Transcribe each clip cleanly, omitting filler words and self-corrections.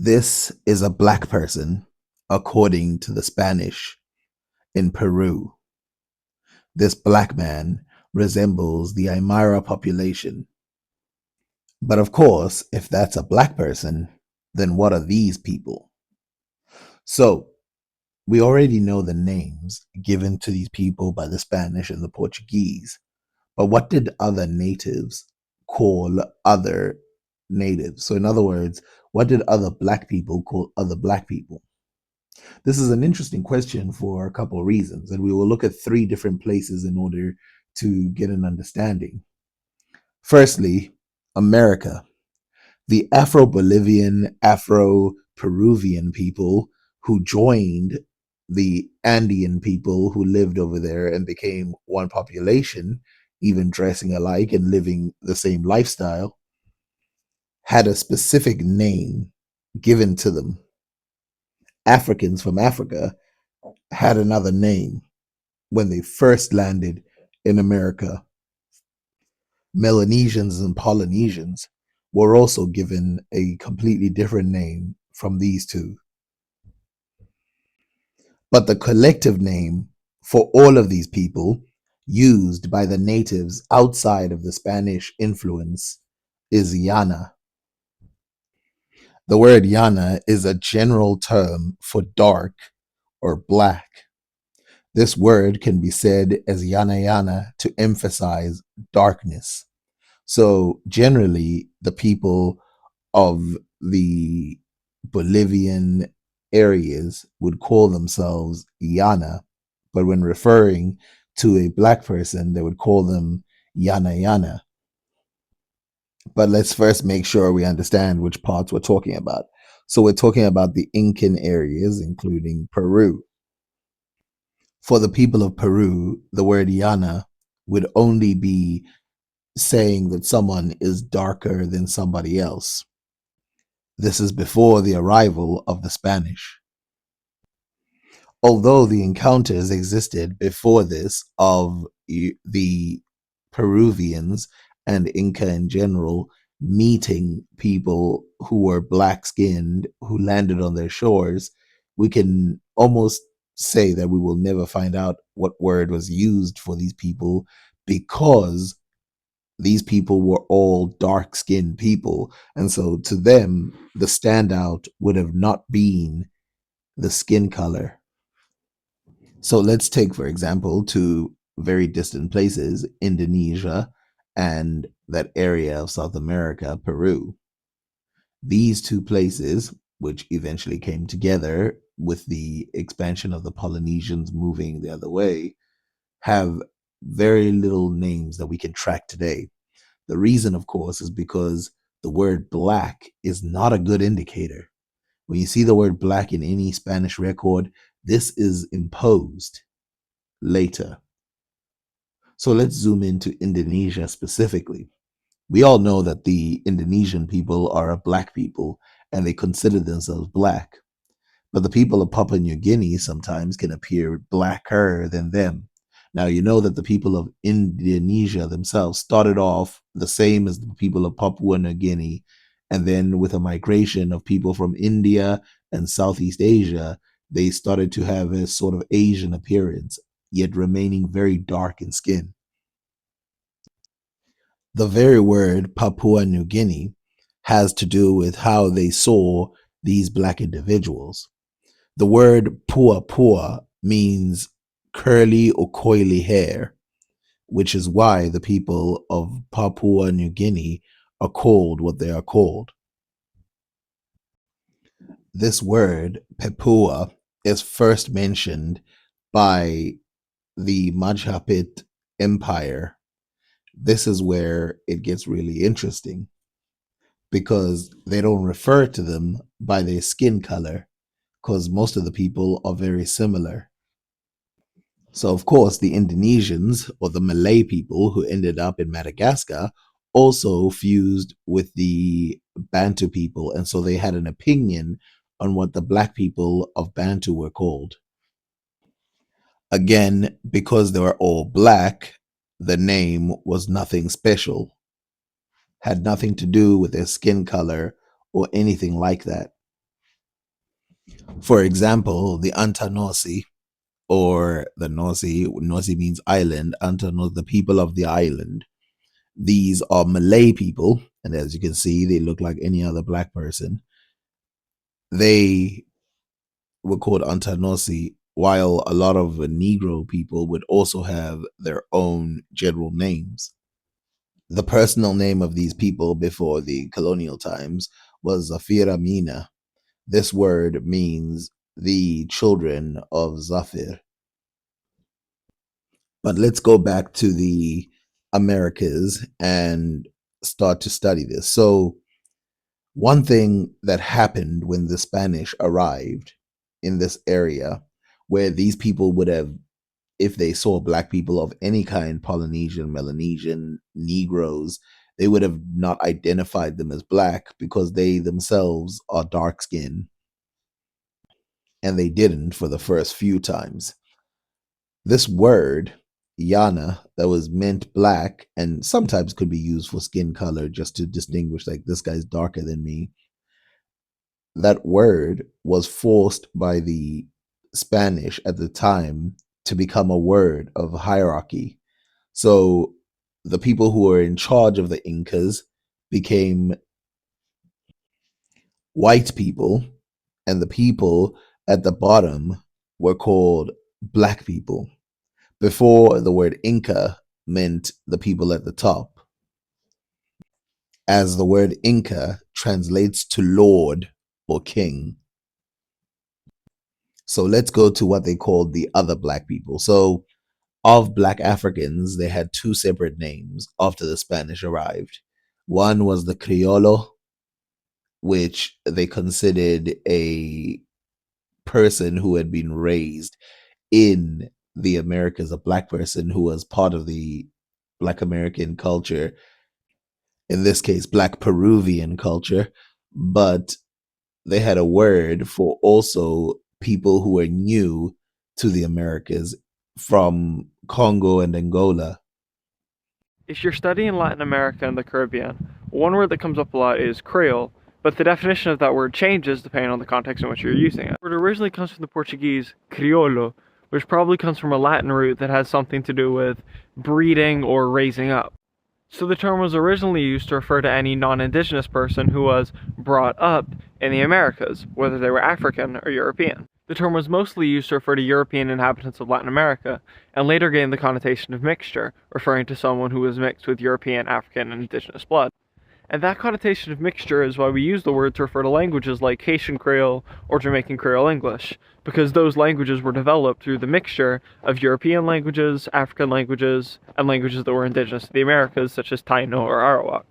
This is a black person, according to the Spanish, in Peru. This black man resembles the Aymara population. But of course, if that's a black person, then what are these people? So, we already know the names given to these people by the Spanish and the Portuguese. But what did other natives call other natives? So, in other words, what did other black people call other black people? This is an interesting question for a couple of reasons, and we will look at three different places in order to get an understanding. Firstly, America. The Afro Bolivian, Afro Peruvian people who joined the Andean people who lived over there and became one population, even dressing alike and living the same lifestyle, had a specific name given to them. Africans from Africa had another name when they first landed in America. Melanesians and Polynesians were also given a completely different name from these two. But the collective name for all of these people used by the natives outside of the Spanish influence is Yana. The word Yana is a general term for dark or black. This word can be said as yana yana to emphasize darkness. So generally, the people of the Bolivian areas would call themselves Yana, but when referring to a black person, they would call them Yana Yana. But let's first make sure we understand which parts we're talking about. So we're talking about the Incan areas, including Peru. For the people of Peru, the word Yana would only be saying that someone is darker than somebody else. This is before the arrival of the Spanish. Although the encounters existed before this of the Peruvians and Inca in general meeting people who were black skinned who landed on their shores, we can almost say that we will never find out what word was used for these people because these people were all dark skinned people. And so to them, the standout would have not been the skin color. So let's take, for example, two very distant places, Indonesia and that area of South America, Peru. These two places, which eventually came together with the expansion of the Polynesians moving the other way, have very little names that we can track today. The reason, of course, is because the word black is not a good indicator. When you see the word black in any Spanish record, this is imposed later. So let's zoom into Indonesia specifically. We all know that the Indonesian people are a black people and they consider themselves black. But the people of Papua New Guinea sometimes can appear blacker than them. Now, you know that the people of Indonesia themselves started off the same as the people of Papua New Guinea. And then, with a migration of people from India and Southeast Asia, they started to have a sort of Asian appearance, yet remaining very dark in skin. The very word Papua New Guinea has to do with how they saw these black individuals. The word pua pua means curly or coily hair, which is why the people of Papua New Guinea are called what they are called. This word, Pepua, is first mentioned by the Majapahit Empire. This is where it gets really interesting because they don't refer to them by their skin color because most of the people are very similar. So, of course, the Indonesians or the Malay people who ended up in Madagascar also fused with the Bantu people. And so they had an opinion on what the black people of Bantu were called. Again, because they were all black, the name was nothing special, had nothing to do with their skin color or anything like that. For example, the Antanosi, or the Nosi. Nosi means island. Antanos, the people of the island. These are Malay people, and as you can see, they look like any other black person. They were called Antanosi, while a lot of Negro people would also have their own general names. The personal name of these people before the colonial times was Zafira Mina. This word means the children of Zafir. But let's go back to the Americas and start to study this. So, one thing that happened when the Spanish arrived in this area, where these people would have, if they saw black people of any kind, Polynesian, Melanesian, Negroes, they would have not identified them as black because they themselves are dark skinned, and they didn't for the first few times. This word, yana, that was meant black and sometimes could be used for skin color just to distinguish, like, this guy's darker than me. That word was forced by the Spanish at the time to become a word of hierarchy. So the people who were in charge of the Incas became white people, and the people at the bottom were called black people. Before, the word Inca meant the people at the top, as the word Inca translates to lord or king. So let's go to what they called the other black people. So, of black Africans, they had two separate names after the Spanish arrived. One was the Criollo, which they considered a person who had been raised in the Americas, a black person who was part of the Black American culture, in this case, Black Peruvian culture. But they had a word for also people who were new to the Americas from Congo and Angola. If you're studying Latin America and the Caribbean, one word that comes up a lot is Creole, but the definition of that word changes depending on the context in which you're using it. The word originally comes from the Portuguese crioulo, which probably comes from a Latin root that has something to do with breeding or raising up. So the term was originally used to refer to any non-indigenous person who was brought up in the Americas, whether they were African or European. The term was mostly used to refer to European inhabitants of Latin America, and later gained the connotation of mixture, referring to someone who was mixed with European, African, and indigenous blood. And that connotation of mixture is why we use the word to refer to languages like Haitian Creole or Jamaican Creole English, because those languages were developed through the mixture of European languages, African languages, and languages that were indigenous to the Americas, such as Taino or Arawak.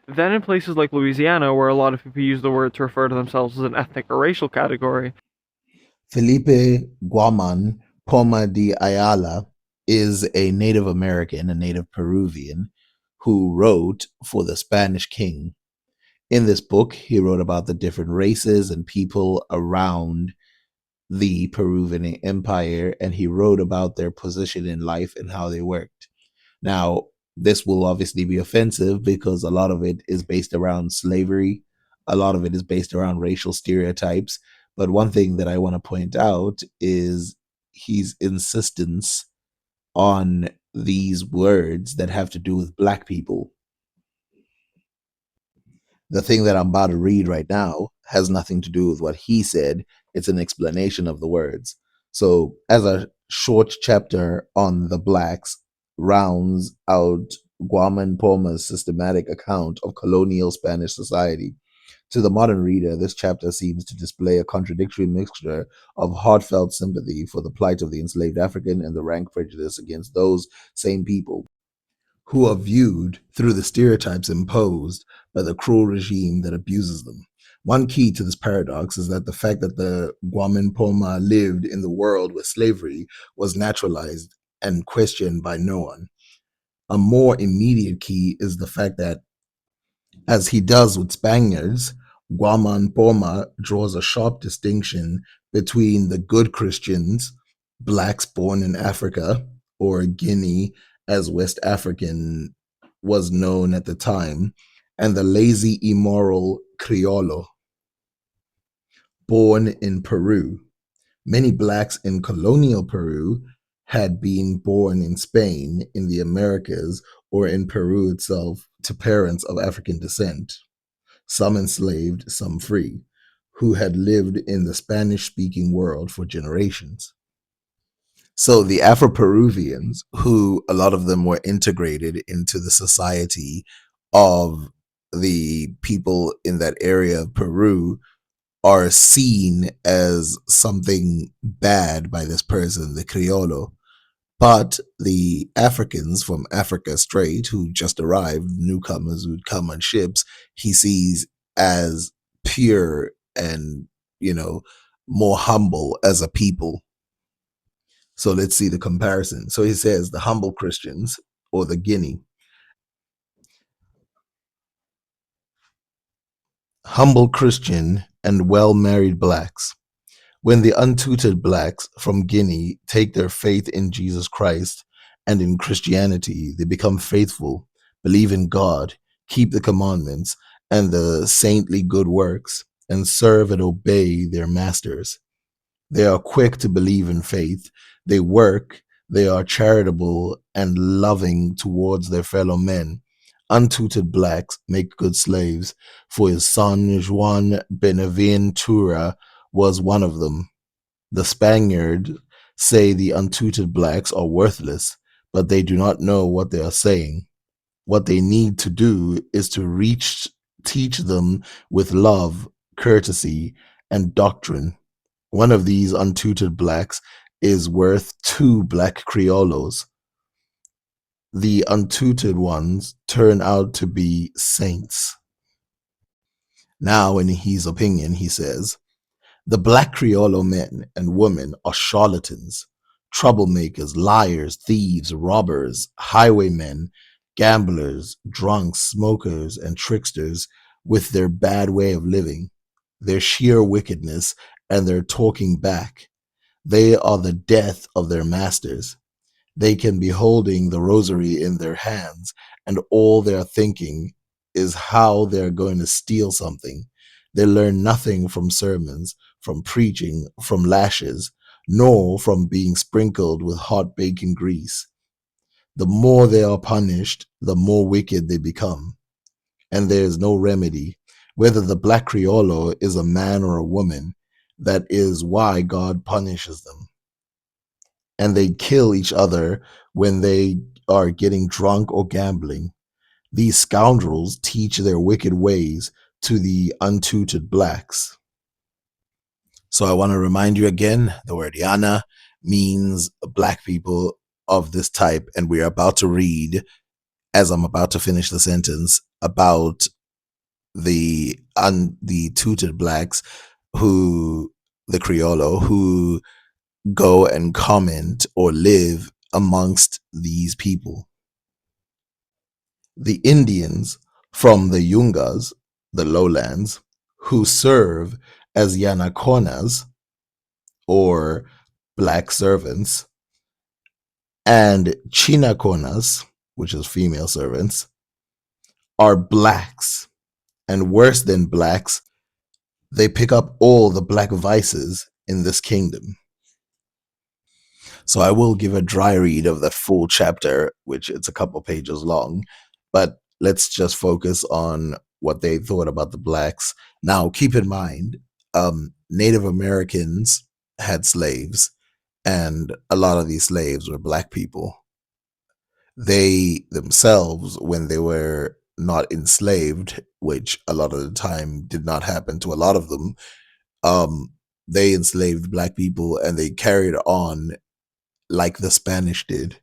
Then in places like Louisiana, where a lot of people use the word to refer to themselves as an ethnic or racial category, Felipe Guaman Poma de Ayala is a Native American, a native Peruvian, who wrote for the Spanish king. In this book, he wrote about the different races and people around the Peruvian Empire, and he wrote about their position in life and how they worked. Now, this will obviously be offensive because a lot of it is based around slavery, a lot of it is based around racial stereotypes. But one thing that I want to point out is his insistence on these words that have to do with black people. The thing that I'm about to read right now has nothing to do with what he said. It's an explanation of the words. So, as a short chapter on the blacks rounds out Guaman Poma's systematic account of colonial Spanish society. To the modern reader, this chapter seems to display a contradictory mixture of heartfelt sympathy for the plight of the enslaved African and the rank prejudice against those same people who are viewed through the stereotypes imposed by the cruel regime that abuses them. One key to this paradox is that the fact that the Guaman Poma lived in the world where slavery was naturalized and questioned by no one. A more immediate key is the fact that, as he does with Spaniards, Guaman Poma draws a sharp distinction between the good Christians, blacks born in Africa, or Guinea, as West African was known at the time, and the lazy, immoral Criollo. born in Peru. Many blacks in colonial Peru had been born in Spain, in the Americas, or in Peru itself to parents of African descent, some enslaved, some free, who had lived in the Spanish speaking world for generations. So the Afro Peruvians, who a lot of them were integrated into the society of the people in that area of Peru, are seen as something bad by this person, the Criollo. But the Africans from Africa Strait, who just arrived, newcomers who'd come on ships, he sees as pure and, you know, more humble as a people. So let's see the comparison. So he says the humble Christians or the Guinea, humble Christian and well married blacks. When the untutored blacks from Guinea take their faith in Jesus Christ and in Christianity, they become faithful, believe in God, keep the commandments and the saintly good works, and serve and obey their masters. They are quick to believe in faith. They work. They are charitable and loving towards their fellow men. Untutored blacks make good slaves, for his son Juan Benaventura was one of them. The Spaniards say the untutored blacks are worthless, but they do not know what they are saying. What they need to do is to teach them with love, courtesy, and doctrine. One of these untutored blacks is worth two black criollos. The untutored ones turn out to be saints. Now, in his opinion, he says, the black criollo men and women are charlatans, troublemakers, liars, thieves, robbers, highwaymen, gamblers, drunks, smokers, and tricksters with their bad way of living, their sheer wickedness, and their talking back. They are the death of their masters. They can be holding the rosary in their hands, and all they're thinking is how they're going to steal something. They learn nothing from sermons, from preaching, from lashes, nor from being sprinkled with hot bacon grease. The more they are punished, the more wicked they become, and there is no remedy. Whether the black Criollo is a man or a woman, that is why God punishes them, and they kill each other when they are getting drunk or gambling. These scoundrels teach their wicked ways to the untutored blacks. So I want to remind you again, the word Yana means black people of this type, and we are about to read, as I'm about to finish the sentence, about the tutored blacks who, the Criollo, who go and comment or live amongst these people. The Indians from the Yungas, the lowlands, who serve as Yanaconas or black servants, and Chinaconas, which is female servants, are blacks. And worse than blacks, they pick up all the black vices in this kingdom. So I will give a dry read of the full chapter, which it's a couple pages long, but let's just focus on what they thought about the blacks. Now, keep in mind, Native Americans had slaves, and a lot of these slaves were black people. They themselves, when they were not enslaved, which a lot of the time did not happen to a lot of them, um, they enslaved black people and they carried on like the Spanish did.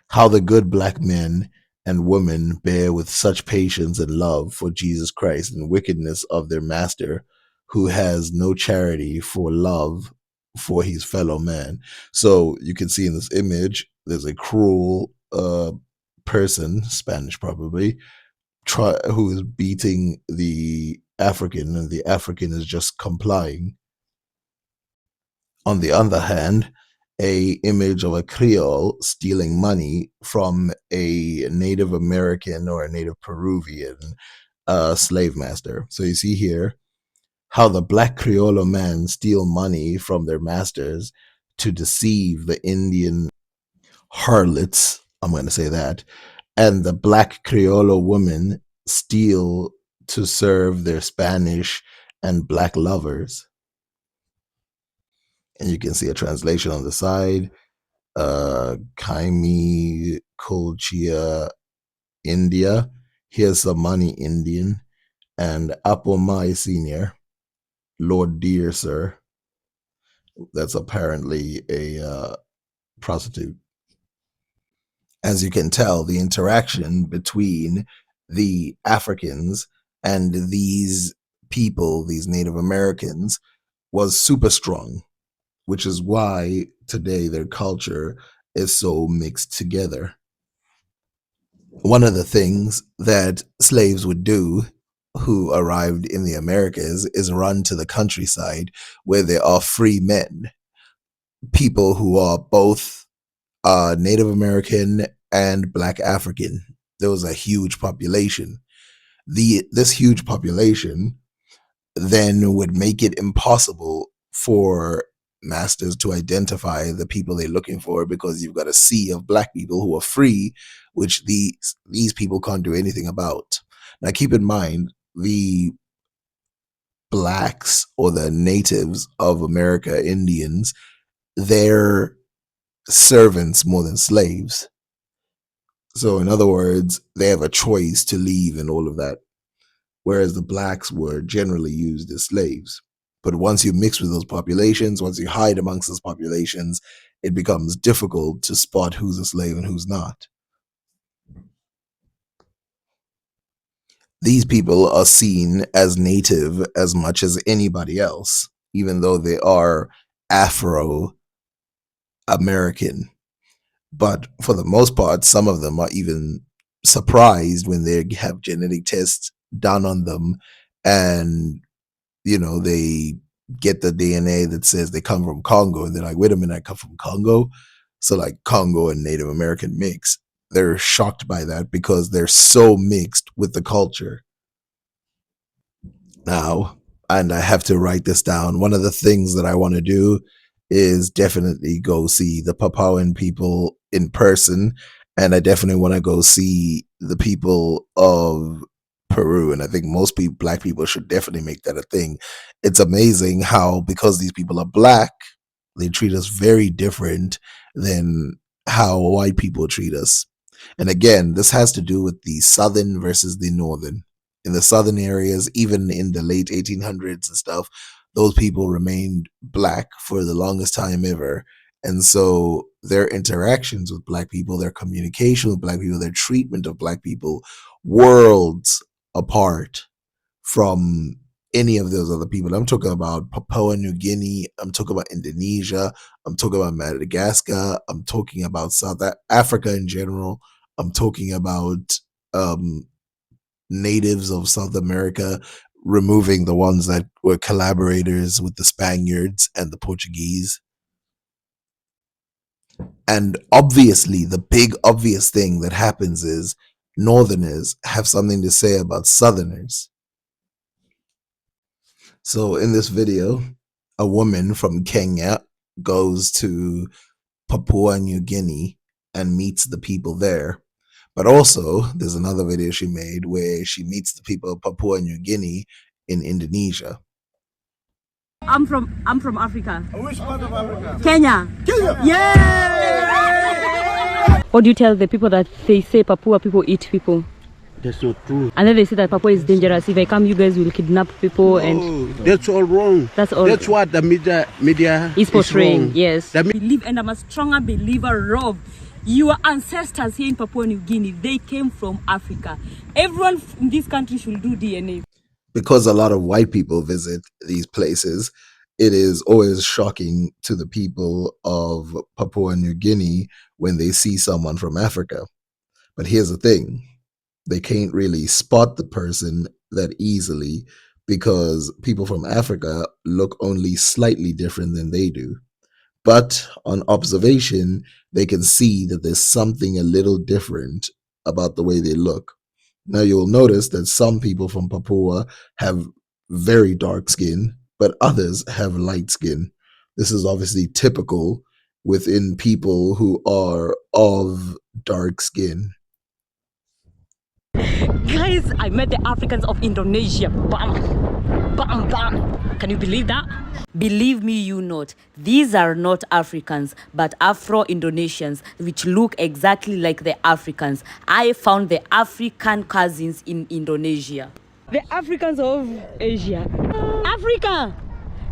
How the good black men and women bear with such patience and love for Jesus Christ and wickedness of their master, who has no charity for love for his fellow man. So you can see in this image, there's a cruel person, Spanish probably, who is beating the African, and the African is just complying. On the other hand, a image of a Creole stealing money from a Native American or a Native Peruvian slave master. So you see here, how the black Criollo men steal money from their masters to deceive the Indian harlots, I'm going to say that, and the black Criollo women steal to serve their Spanish and black lovers. And you can see a translation on the side. Kaimi Kolchia, India. Here's some money, Indian. And Apomai Senior, Lord Dear Sir. That's apparently a prostitute. As you can tell, the interaction between the Africans and these people, these Native Americans, was super strong, which is why today their culture is so mixed together. One of the things that slaves would do who arrived in the Americas is run to the countryside where there are free men, people who are both Native American and Black African. There was a huge population. This huge population then would make it impossible for masters to identify the people they're looking for, because you've got a sea of black people who are free, which these people can't do anything about. Now keep in mind, the blacks or the natives of America, Indians, they're servants more than slaves. So in other words, they have a choice to leave and all of that, whereas the blacks were generally used as slaves. But once you mix with those populations, once you hide amongst those populations, it becomes difficult to spot who's a slave and who's not. These people are seen as native as much as anybody else, even though they are Afro American. But for the most part, some of them are even surprised when they have genetic tests done on them, and they get the DNA that says they come from Congo, and they're like, wait a minute, I come from Congo? So like Congo and Native American mix. They're shocked by that because they're so mixed with the culture. Now, and I have to write this down, one of the things that I want to do is definitely go see the Papuan people in person. And I definitely want to go see the people of Peru. And I think most people, black people, should definitely make that a thing. It's amazing how, because these people are black, they treat us very different than how white people treat us. And again, this has to do with the southern versus the northern. In the southern areas, even in the late 1800s and stuff, those people remained black for the longest time ever. And so their interactions with black people, their communication with black people, their treatment of black people, worlds apart from any of those other people. I'm talking about Papua New Guinea. I'm talking about Indonesia. I'm talking about Madagascar. I'm talking about South Africa in general. I'm talking about natives of South America, removing the ones that were collaborators with the Spaniards and the Portuguese. And obviously, the big obvious thing that happens is Northerners have something to say about Southerners. So in this video, a woman from Kenya goes to Papua New Guinea and meets the people there. But also, there's another video she made where she meets the people of Papua New Guinea in Indonesia. I'm from Africa. Which part of Africa? Kenya. Kenya. Yeah. What do you tell the people that they say Papua people eat people? That's not true. And then they say that Papua is dangerous. If I come, you guys will kidnap people, and that's all wrong. That's all. That's what the media is portraying. Yes. Believe, and I'm a stronger believer, Rob. Your ancestors here in Papua New Guinea, they came from Africa. Everyone in this country should do DNA. Because a lot of white people visit these places, it is always shocking to the people of Papua New Guinea when they see someone from Africa. But here's the thing. They can't really spot the person that easily because people from Africa look only slightly different than they do. But on observation, they can see that there's something a little different about the way they look. Now you'll notice that some people from Papua have very dark skin, but others have light skin. This is obviously typical within people who are of dark skin. Guys, I met the Africans of Indonesia. Bam, bam, bam. Can you believe that? Believe me, you not. These are not Africans, but Afro-Indonesians, which look exactly like the Africans. I found the African cousins in Indonesia. The Africans of Asia. Africa!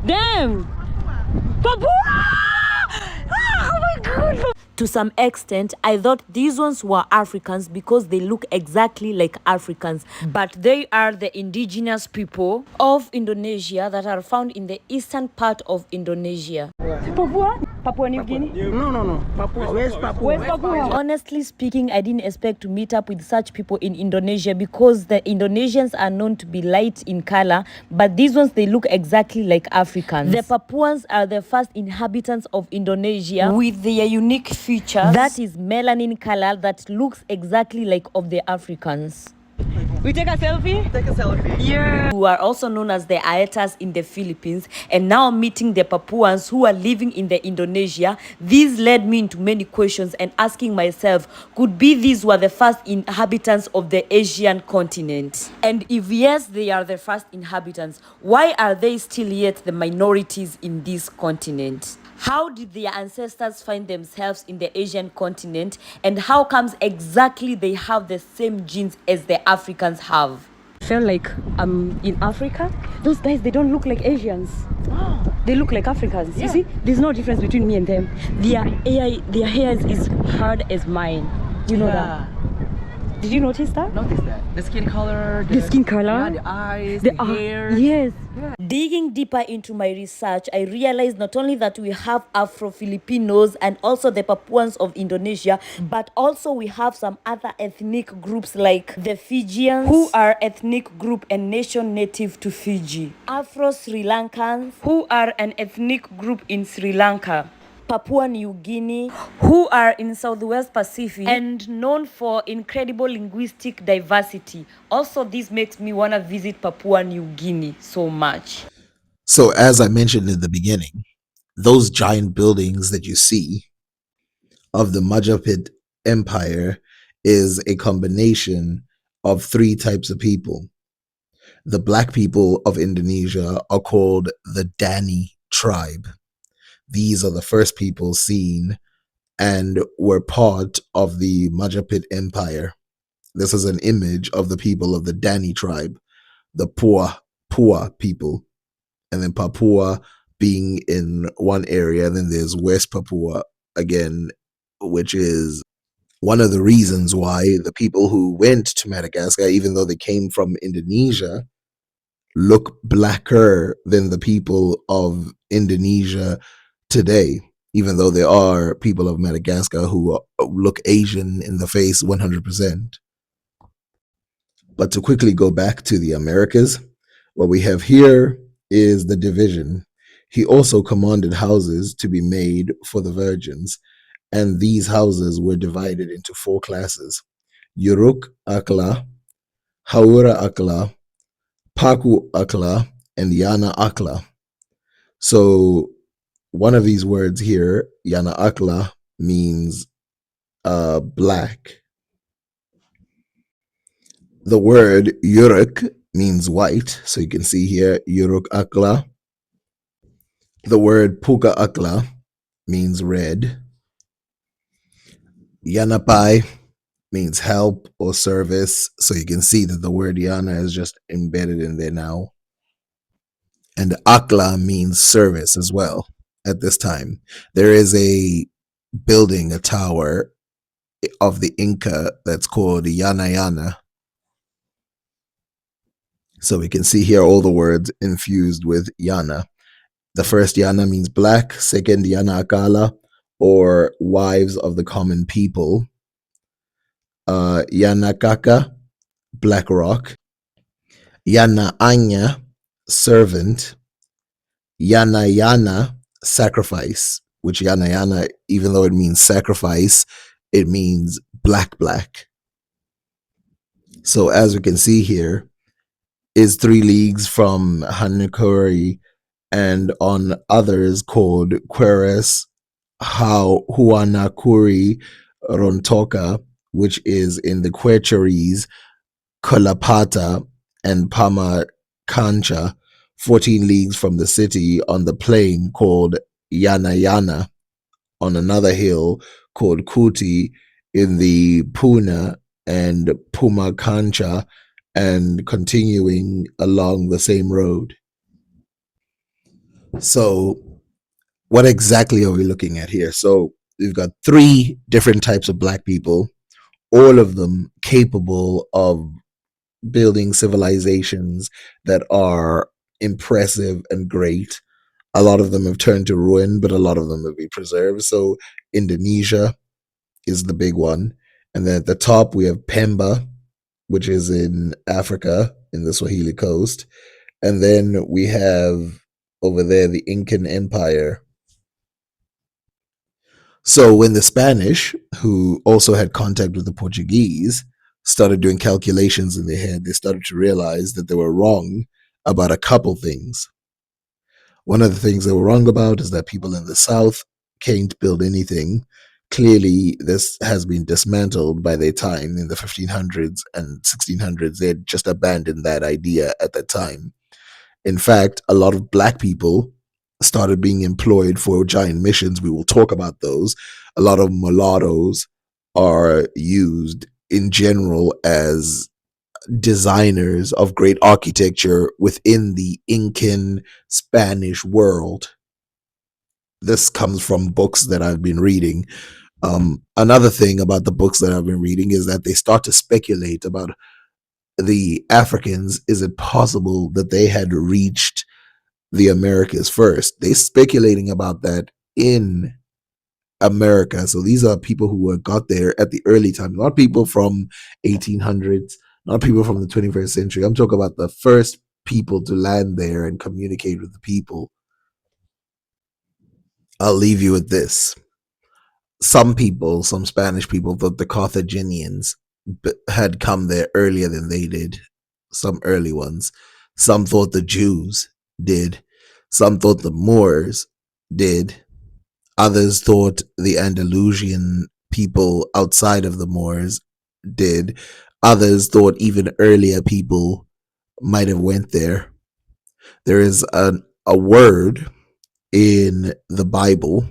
Damn! Papua! Ah, oh my God! To some extent, I thought these ones were Africans because they look exactly like Africans, but they are the indigenous people of Indonesia that are found in the eastern part of Indonesia. Papua? Papua New Guinea? No. Papua. Where's Papua? Where's Papua? Honestly speaking, I didn't expect to meet up with such people in Indonesia because the Indonesians are known to be light in color, but these ones, they look exactly like Africans. The Papuans are the first inhabitants of Indonesia with their unique features. That is melanin color that looks exactly like of the Africans. We take a selfie? Take a selfie. Yeah. Who are also known as the Aetas in the Philippines, and now meeting the Papuans who are living in the Indonesia, these led me into many questions and asking myself, could be these were the first inhabitants of the Asian continent? And if yes, they are the first inhabitants, why are they still yet the minorities in this continent? How did their ancestors find themselves in the Asian continent, and how comes exactly they have the same genes as the Africans have? I felt like I'm in Africa. Those guys, they don't look like Asians. They look like Africans. You see, there's no difference between me and them. Their hair is hard as mine. You know that? Did you notice that? Notice that. The skin color. The skin color? Yeah, the eyes, the hair. Yes. Yeah. Digging deeper into my research, I realized not only that we have Afro-Filipinos and also the Papuans of Indonesia, but also we have some other ethnic groups like the Fijians, who are ethnic group and nation native to Fiji. Afro-Sri Lankans, who are an ethnic group in Sri Lanka. Papua New Guinea, who are in Southwest Pacific and known for incredible linguistic diversity. Also, this makes me want to visit Papua New Guinea so much. So, as I mentioned in the beginning, those giant buildings that you see of the Majapahit Empire is a combination of three types of people. The black people of Indonesia are called the Dani tribe. These are the first people seen and were part of the Majapahit Empire. This is an image of the people of the Dani tribe, the Pua people, and then Papua being in one area. Then there's West Papua again, which is one of the reasons why the people who went to Madagascar, even though they came from Indonesia, look blacker than the people of Indonesia today, even though there are people of Madagascar who look Asian in the face 100%. But to quickly go back to the Americas, what we have here is the division. He also commanded houses to be made for the virgins, and these houses were divided into four classes: Yuruk Akla, Haura Akla, Paku Akla, and Yana Akla. So one of these words here, Yana Akla, means black. The word Yuruk means white. So you can see here, Yuruk Akla. The word Puka Akla means red. Yanapai means help or service. So you can see that the word Yana is just embedded in there now. And Akla means service as well. At this time, there is a building, a tower of the Inca that's called Yana Yana. So we can see here all the words infused with Yana. The first Yana means black, second Yana Akala, or wives of the common people. Yana Kaka, black rock. Yana Anya, servant. Yana Yana, sacrifice, which Yana Yana, even though it means sacrifice, it means black. So as we can see here, is 3 leagues from Hanikori, and on others called Queres Huanakuri Rontoka, which is in the Quecheries, Kolapata, and Pama Kancha, 14 leagues from the city on the plain called Yanayana, on another hill called Kuti in the Puna and Puma Kancha, and continuing along the same road. So, what exactly are we looking at here? So, we've got 3 different types of black people, all of them capable of building civilizations that are impressive and great. A lot of them have turned to ruin, but a lot of them have been preserved. So, Indonesia is the big one. And then at the top, we have Pemba, which is in Africa, in the Swahili coast. And then we have over there the Incan Empire. So when the Spanish, who also had contact with the Portuguese, started doing calculations in their head, they started to realize that they were wrong about a couple things. One of the things they were wrong about is that people in the South can't build anything. Clearly, this has been dismantled by their time in the 1500s and 1600s. They had just abandoned that idea at that time. In fact, a lot of black people started being employed for giant missions. We will talk about those. A lot of mulattoes are used in general as designers of great architecture within the Incan Spanish world. This comes from books that I've been reading. Another thing about the books that I've been reading is that they start to speculate about the Africans. Is it possible that they had reached the Americas first? They're speculating about that in America. So these are people who were got there at the early time, not people from 1800s, not people from the 21st century. I'm talking about the first people to land there and communicate with the people. I'll leave you with this. Some people, some Spanish people, thought the Carthaginians had come there earlier than they did. Some early ones. Some thought the Jews did. Some thought the Moors did. Others thought the Andalusian people outside of the Moors did. Others thought even earlier people might have went there. There is a word in the Bible,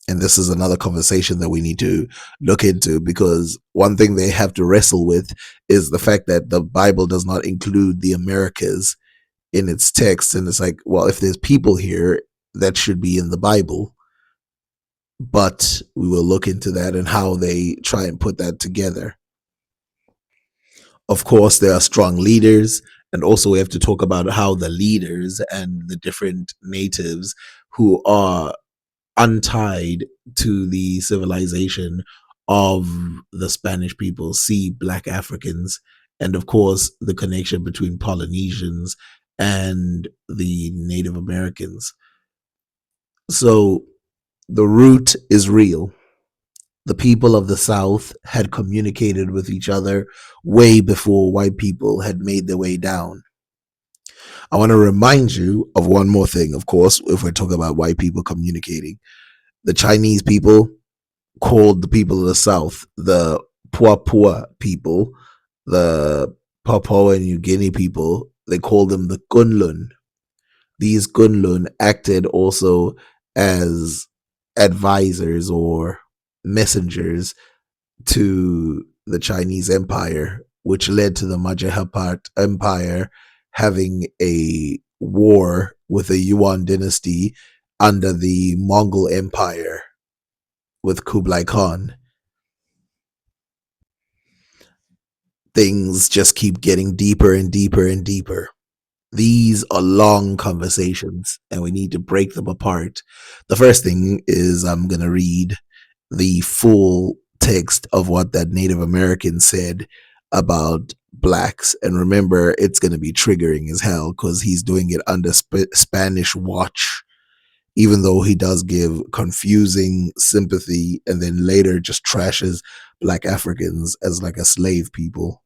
and this is another conversation that we need to look into, because one thing they have to wrestle with is the fact that the Bible does not include the Americas in its text. And it's like, well, if there's people here, that should be in the Bible. But we will look into that and how they try and put that together. Of course, there are strong leaders, and also we have to talk about how the leaders and the different natives who are untied to the civilization of the Spanish people see Black Africans, and of course, the connection between Polynesians and the Native Americans. So the root is real. The people of the South had communicated with each other way before white people had made their way down. I want to remind you of one more thing, of course, if we're talking about white people communicating. The Chinese people called the people of the South the Papua people, the Papua New Guinea people, they called them the Kunlun. These Kunlun acted also as advisors or messengers to the Chinese Empire, which led to the Majapahat Empire having a war with the Yuan dynasty under the Mongol Empire with Kublai Khan. Things just keep getting deeper and deeper and deeper. These are long conversations and we need to break them apart. The first thing is I'm going to read the full text of what that Native American said about blacks. And remember, it's going to be triggering as hell because he's doing it under Spanish watch, even though he does give confusing sympathy and then later just trashes Black Africans as like a slave people.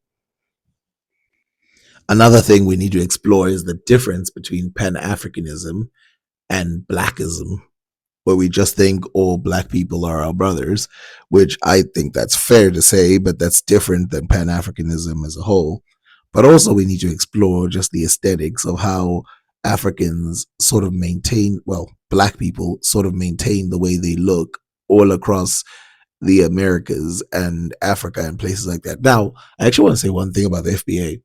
Another thing we need to explore is the difference between Pan Africanism and Blackism, where we just think all Black people are our brothers, which I think that's fair to say, but that's different than Pan Africanism as a whole. But also, we need to explore just the aesthetics of how Africans sort of maintain, well, Black people sort of maintain the way they look all across the Americas and Africa and places like that. Now, I actually want to say one thing about the FBA.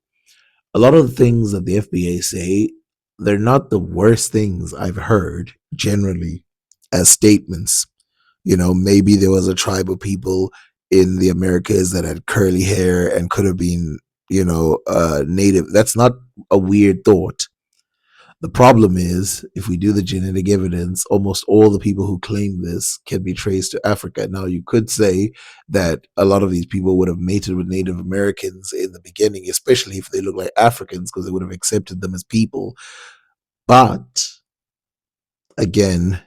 A lot of the things that the FBA say, they're not the worst things I've heard generally as statements. You know, maybe there was a tribe of people in the Americas that had curly hair and could have been, native. That's not a weird thought. The problem is, if we do the genetic evidence, almost all the people who claim this can be traced to Africa. Now, you could say that a lot of these people would have mated with Native Americans in the beginning, especially if they look like Africans, because they would have accepted them as people. But again,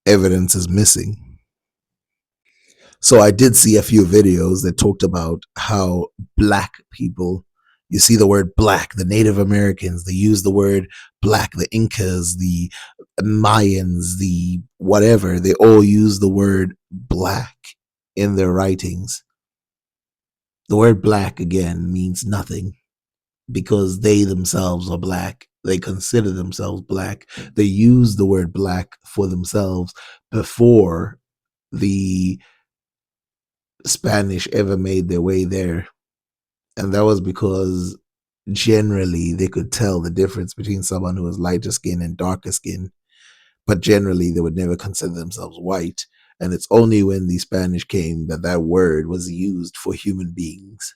evidence is missing. So I did see a few videos that talked about how Black people, you see the word Black, the Native Americans, they use the word Black, the Incas, the Mayans, the whatever, they all use the word Black in their writings. The word Black, again, means nothing because they themselves are Black. They consider themselves Black. They use the word Black for themselves before the Spanish ever made their way there. And that was because generally they could tell the difference between someone who was lighter skin and darker skin, but generally they would never consider themselves white. And it's only when the Spanish came that that word was used for human beings.